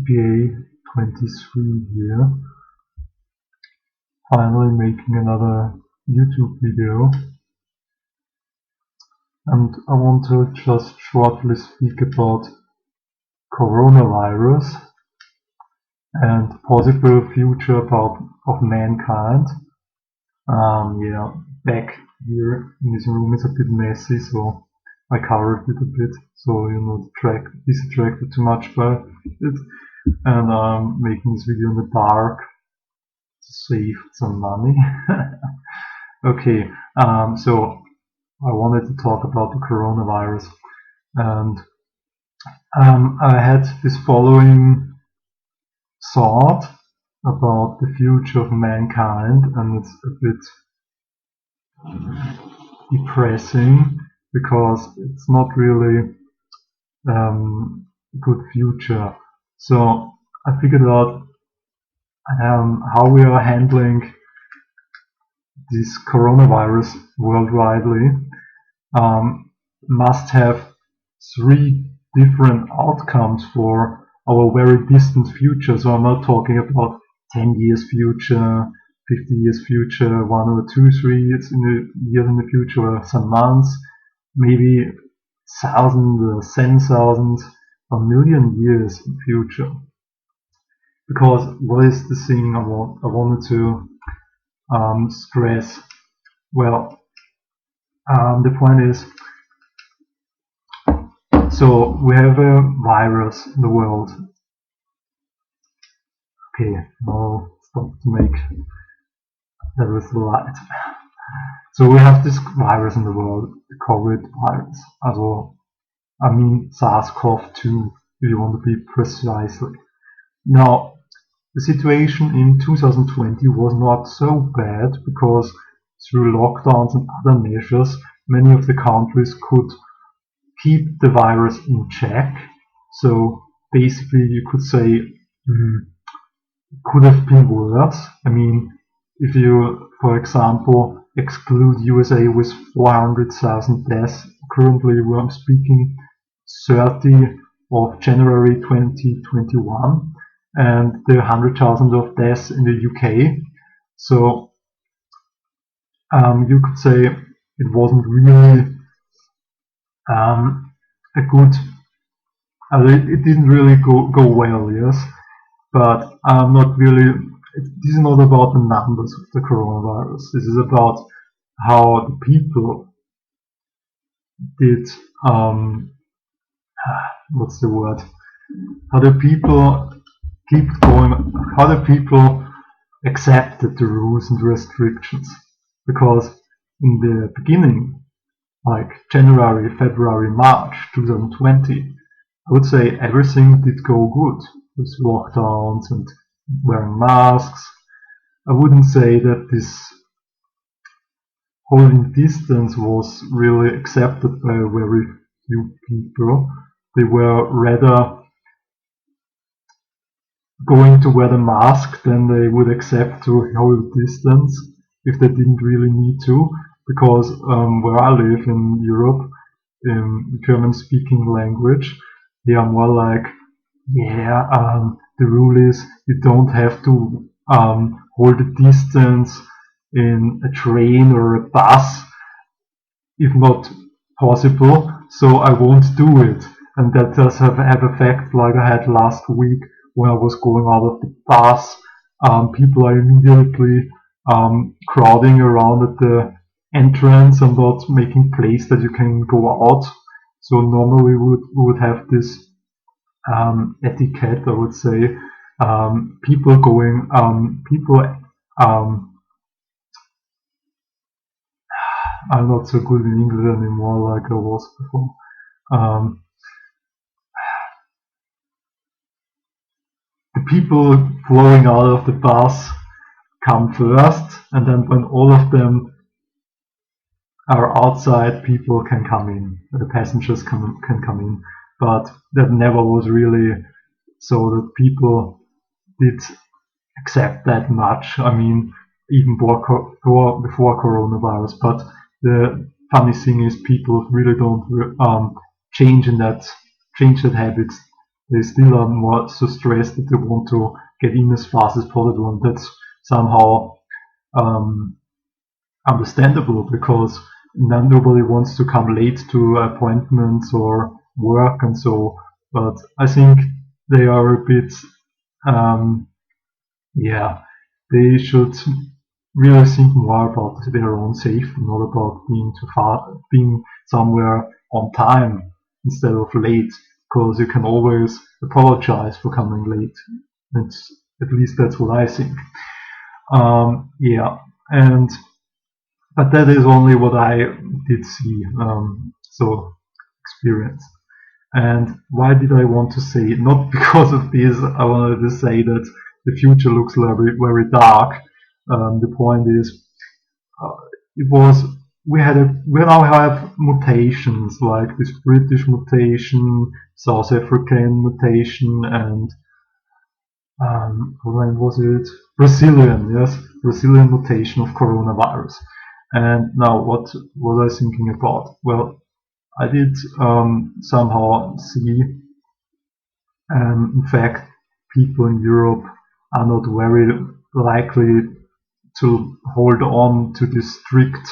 GPA 23 here. Finally making another YouTube video. And I want to just shortly speak about coronavirus and possible future of mankind. Back here in this room is a bit messy, so I covered it a bit, so you're not distracted too much by it. And I'm making this video in the dark to save some money. Okay, so I wanted to talk about the coronavirus, and I had this following thought about the future of mankind, and it's a bit depressing because it's not really a good future. So I figured out how we are handling this coronavirus worldwide. Must have three different outcomes for our very distant future. So I'm not talking about 10 years future, 50 years future, 1 or 2, 3 years in the future, or some months, maybe 1,000, 10,000, a million years in future. Because what is the thing I wanted to stress? Well, the point is, so we have a virus in the world. Okay, now stop to make that with the light. So we have this virus in the world, the COVID virus. I mean SARS-CoV-2, if you want to be precisely. Now, the situation in 2020 was not so bad because through lockdowns and other measures, many of the countries could keep the virus in check. So basically you could say it could have been worse. I mean, if you, for example, exclude USA with 400,000 deaths, currently I'm speaking 30 of January 2021, and the 100,000 of deaths in the UK. So you could say it wasn't really a good, it didn't really go well, yes, but not really, this is not about the numbers of the coronavirus, this is about how the people did, what's the word, how the people keep going, how the people accepted the rules and restrictions, because in the beginning, like January, February, March 2020, I would say everything did go good with lockdowns and wearing masks. I wouldn't say that this holding distance was really accepted by very few people. They were rather going to wear the mask than they would accept to hold distance if they didn't really need to. Because where I live in Europe, in German-speaking language, they are more like, the rule is you don't have to hold a distance in a train or a bus, if not possible, so I won't do it. And that does have effect, like I had last week when I was going out of the bus. People are immediately crowding around at the entrance and not making place that you can go out. So normally we would have this etiquette, I would say. I'm not so good in English anymore like I was before. The people flowing out of the bus come first, and then when all of them are outside, people can come in, the passengers can come in, but that never was really so that people did accept that much. I mean, even before coronavirus, but the funny thing is people really don't change that habits they still are more so stressed that they want to get in as fast as possible, and that's somehow understandable, because nobody wants to come late to appointments or work and so. But I think they are a bit, yeah, they should really think more about their own safety, not about being too far, being somewhere on time instead of late, because you can always apologize for coming late. That's, at least that's what I think. Yeah, and but that is only what I did see, so experience. And why did I want to say it? Not because of this. I wanted to say that the future looks very, very dark. The point is, uh, it was we now have mutations like this British mutation, South African mutation, and when was it? Brazilian, yes, Brazilian mutation of coronavirus. And now, what was I thinking about? Well, I did somehow see, in fact, people in Europe are not very likely to hold on to these strict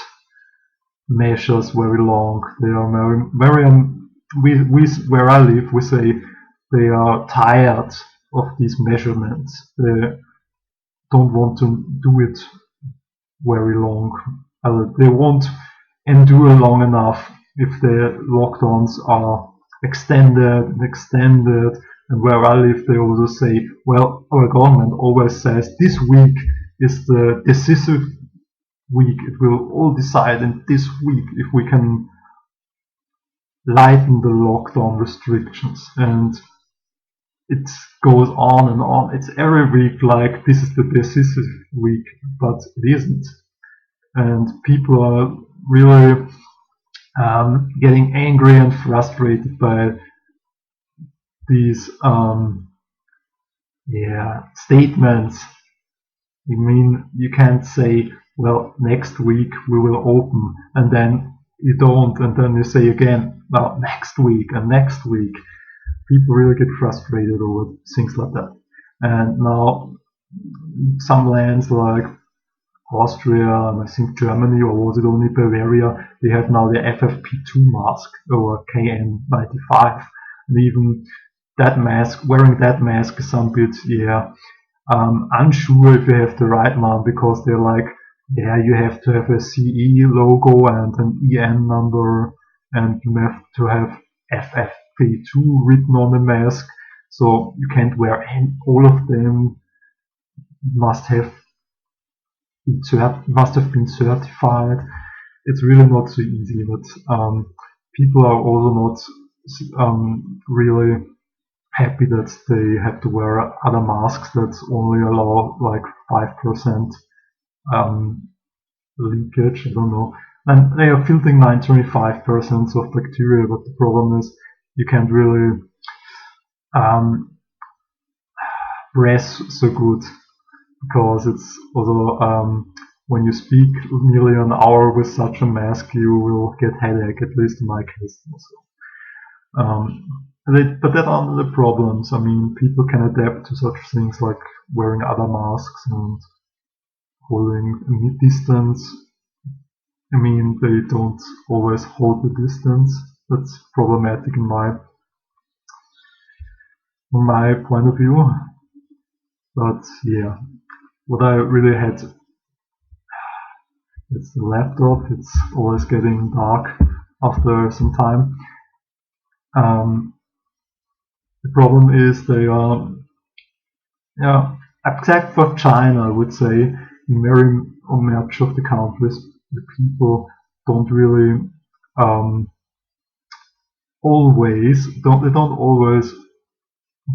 measures very long. They are very, we where I live, we say they are tired of these measurements. They don't want to do it very long. They won't endure long enough if the lockdowns are extended and extended. And where I live, they also say, well, our government always says this week is the decisive week. It will all decide in this week if we can lighten the lockdown restrictions. And it goes on and on. It's every week like this is the decisive week, but it isn't. And people are really getting angry and frustrated by these statements. I mean, you can't say, well, next week we will open, and then you don't, and then you say again, well, next week and next week. People really get frustrated over things like that. And now some lands like Austria and I think Germany, or was it only Bavaria, they have now the FFP2 mask or KN95. And even that mask, wearing that mask is some bit, unsure if you have the right one, because they're like, yeah, you have to have a CE logo and an EN number, and you have to have FFP2 written on the mask, so you can't wear all of them. Must have been certified. It's really not so easy, but people are also not really happy that they have to wear other masks that only allow like 5% leakage. I don't know. And they are filtering 95% of bacteria, but the problem is you can't really breathe so good, because it's also when you speak nearly an hour with such a mask, you will get headache, at least in my case also. But that are the problems. I mean, people can adapt to such things like wearing other masks and holding a mid-distance. I mean, they don't always hold the distance. That's problematic in my point of view. But yeah, what I really had, it's the laptop. It's always getting dark after some time. The problem is they are, except for China, I would say, in very much of the countries, the people don't really they don't always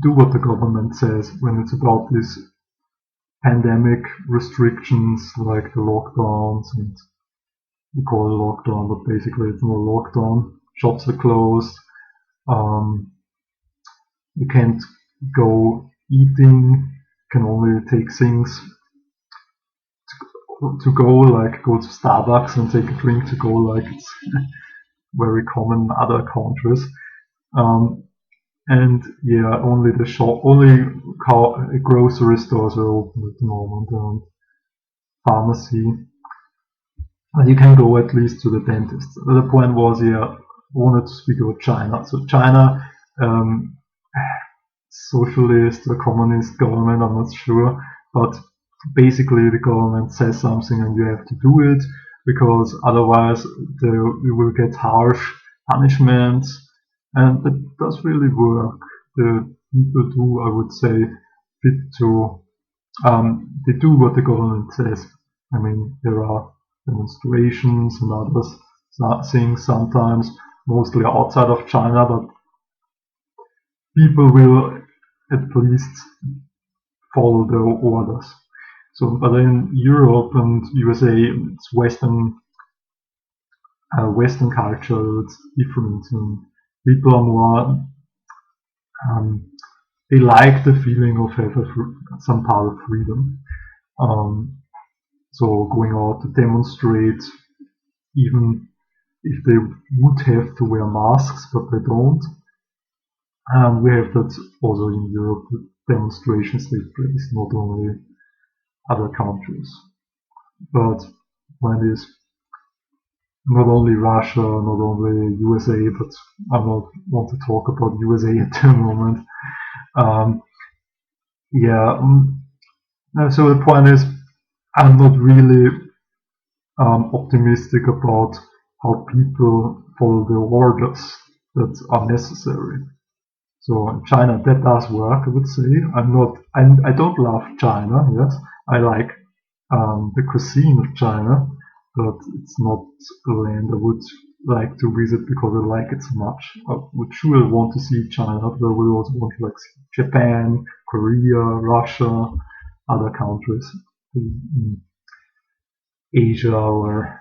do what the government says when it's about these pandemic restrictions, like the lockdowns, and we call it lockdown, but basically it's no lockdown. Shops are closed. You can't go eating. Can only take things to go, like go to Starbucks and take a drink to go, like it's very common in other countries. And yeah, only grocery stores are open at the moment, and pharmacy, and you can go at least to the dentist. The point was, yeah, I wanted to speak about China. So China, um, socialist or communist government, I'm not sure, but basically the government says something and you have to do it, because otherwise you will get harsh punishments, and that does really work. The people do, I would say, fit to, they do what the government says. I mean, there are demonstrations and others things sometimes, mostly outside of China, but people will at least follow the orders. So, but in Europe and USA, it's Western culture. It's different, and people are more. Um, they like the feeling of having some part of freedom. Um, so going out to demonstrate, even if they would have to wear masks, but they don't. We have that also in Europe. Demonstrations take place, not only other countries, but when it's not only Russia, not only USA, but I don't want to talk about USA at the moment. Um, yeah, so the point is, I'm not really optimistic about how people follow the orders that are necessary. So in China, that does work, I would say. I don't love China, yes. I like the cuisine of China, but it's not a land I would like to visit because I like it so much. I would sure want to see China, but I would also want to like see Japan, Korea, Russia, other countries in Asia or